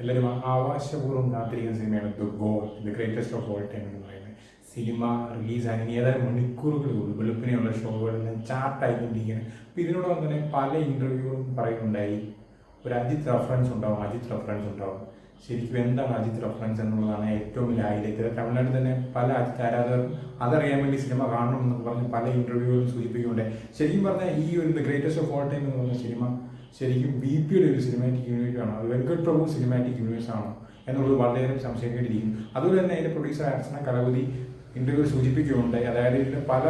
എല്ലാവരും ആവാശപൂർവ്വം കാത്തിരിക്കുന്ന സിനിമയാണ് the greatest of all time എന്ന് പറയുന്നത്. സിനിമ റിലീസാണ് ഇനി ഏതായാലും മണിക്കൂറുകളുള്ളൂ. വെളുപ്പിനെയുള്ള ഷോകളെല്ലാം ചാർട്ടായിക്കൊണ്ടിരിക്കുകയാണ്. അപ്പോൾ ഇതിനോടൊപ്പം തന്നെ പല ഇൻ്റർവ്യൂകളും പറയുന്നുണ്ടായി ഒരു അജിത്ത് റെഫറൻസ് ഉണ്ടാവും. ശരിക്കും എന്താണ് അജിത്ത് റെഫറൻസ് എന്നുള്ളതാണ് ഏറ്റവും വലിയ ഹൈലൈറ്റ്. തമിഴ്നാട്ടിൽ തന്നെ പല അജിത്ത് ആരാധകർക്കും അതറിയാൻ വേണ്ടി സിനിമ കാണണം എന്നൊക്കെ പറഞ്ഞ് പല ഇൻ്റർവ്യൂകളും സൂചിപ്പിക്കുന്നുണ്ടായി. ശരിക്കും പറഞ്ഞാൽ ഈ ഒരു the greatest of all time എന്ന് പറഞ്ഞ സിനിമ ശരിക്കും BP-യുടെ ഒരു സിനിമാറ്റിക് യൂണിവേഴ്സ് ആണ്. അത് വെങ്കട് പ്രഭു സിനിമാറ്റിക് യൂണിവേഴ്സ് ആണോ എന്നുള്ളത് വളരെയേറെ സംശയിക്കേണ്ടിയിരിക്കുന്നു. അതുപോലെ തന്നെ അതിൻ്റെ പ്രൊഡ്യൂസർ അർച്ചന കലപതി ഇന്റർവ്യൂ സൂചിപ്പിക്കുകയുണ്ടായി. അതായത് ഇതിൽ പല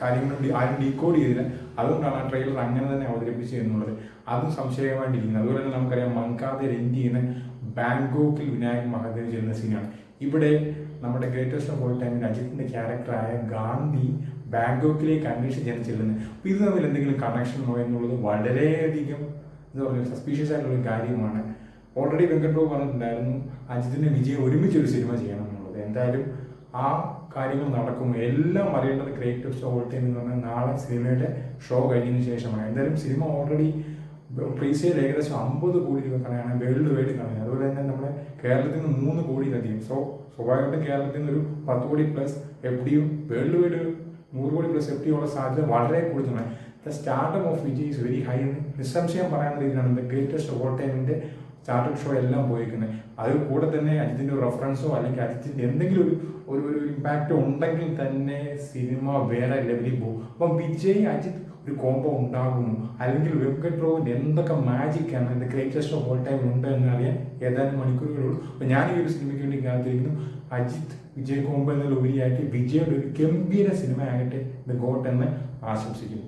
കാര്യങ്ങളും ആരും ഡീകോഡ് ചെയ്തില്ല, അതുകൊണ്ടാണ് ആ ട്രെയിലർ അങ്ങനെ തന്നെ അവതരിപ്പിച്ചത് എന്നുള്ളത്. അതും സംശയമായിട്ടിരിക്കുന്നത്. അതുപോലെ തന്നെ നമുക്കറിയാം മങ്കാതെ രഞ്ജി എന്ന ബാങ്കോക്കിൽ വിനായക് മഹാദേവ് ചെയ്യുന്ന സീനാണ്. ഇവിടെ നമ്മുടെ ഗ്രേറ്റസ്റ്റ് ഓഫ് ഓൾ ടൈമിൽ അജിത്തിൻ്റെ ക്യാരക്ടറായ ഗാന്ധി ബാങ്കോക്കിലേക്ക് അന്വേഷിച്ചാണ് ചെല്ലുന്നത്. അപ്പോൾ ഇത് തമ്മിൽ എന്തെങ്കിലും കണക്ഷൻ ഉണ്ടോ എന്നുള്ളത് വളരെയധികം എന്താ പറയുക സസ്പീഷ്യസ് ആയിട്ടുള്ളൊരു കാര്യമാണ്. ഓൾറെഡി വെങ്കട് പ്രഭു പറഞ്ഞിട്ടുണ്ടായിരുന്നു അജിത്തിൻ്റെ വിജയ് ഒരുമിച്ച് ഒരു സിനിമ ചെയ്യണം എന്നുള്ളത്. എന്തായാലും ആ കാര്യങ്ങൾ നടക്കും. എല്ലാം അറിയേണ്ടത് ഗ്രേറ്റസ്റ്റ് ഓഫ് ഓൾ ടൈം എന്ന് പറഞ്ഞാൽ നാളെ സിനിമയുടെ ഷോ കഴിഞ്ഞതിന് ശേഷമാണ്. എന്തായാലും സിനിമ ഓൾറെഡി പ്രീസെയിൽ ഏകദേശം 50 കോടി രൂപ കളയാണ് വേൾഡ് വൈഡ് കളയുന്നത്. അതുപോലെ തന്നെ നമ്മുടെ കേരളത്തിൽ നിന്ന് 3 കോടിയിലധികം. സ്വാഭാവികമായിട്ടും കേരളത്തിൽ നിന്ന് ഒരു 10 കോടി പ്ലസ് FD-യും വേൾഡ് വൈഡ് ഒരു 100 കോടി പ്ലസ് FD ഉള്ള സാധ്യത വളരെ കൂടുതലാണ്. The startup of Vijay is very high എന്ന് നിസ്സംശയം പറയാവുന്ന രീതിയിലാണ് ദ ഗ്രേറ്റസ്റ്റ് ഓഫ് ഓൾ ടൈമിൻ്റെ സ്റ്റാർട്ടപ്പ് ഷോ എല്ലാം പോയിരിക്കുന്നത്. അതിൽ കൂടെ തന്നെ അജിത്തിൻ്റെ ഒരു റെഫറൻസോ അല്ലെങ്കിൽ അജിത്തിൻ്റെ എന്തെങ്കിലും ഒരു ഇമ്പാക്റ്റോ ഉണ്ടെങ്കിൽ തന്നെ സിനിമ വേറെ ലെവലിൽ പോകും. അപ്പം വിജയ് അജിത്ത് ഒരു കോംബോ ഉണ്ടാകുമോ, അല്ലെങ്കിൽ വെങ്കട് പ്രഭുവിൻ്റെ എന്തൊക്കെ മാജിക്കാണ് the greatest of all time ഉണ്ട് എന്ന് അറിയാൻ ഏതാനും മണിക്കൂറുകളുള്ളൂ. അപ്പം ഞാൻ ഈ ഒരു സിനിമയ്ക്ക് വേണ്ടി കാത്തിരിക്കുന്നു. അജിത്ത് വിജയ് കോംബോ എന്നതിലുപരിയായിട്ട് വിജയുടെ ഒരു ഗംഭീര സിനിമ ആകട്ടെ ദ ഗോട്ട് എന്ന് ആശംസിക്കുന്നു.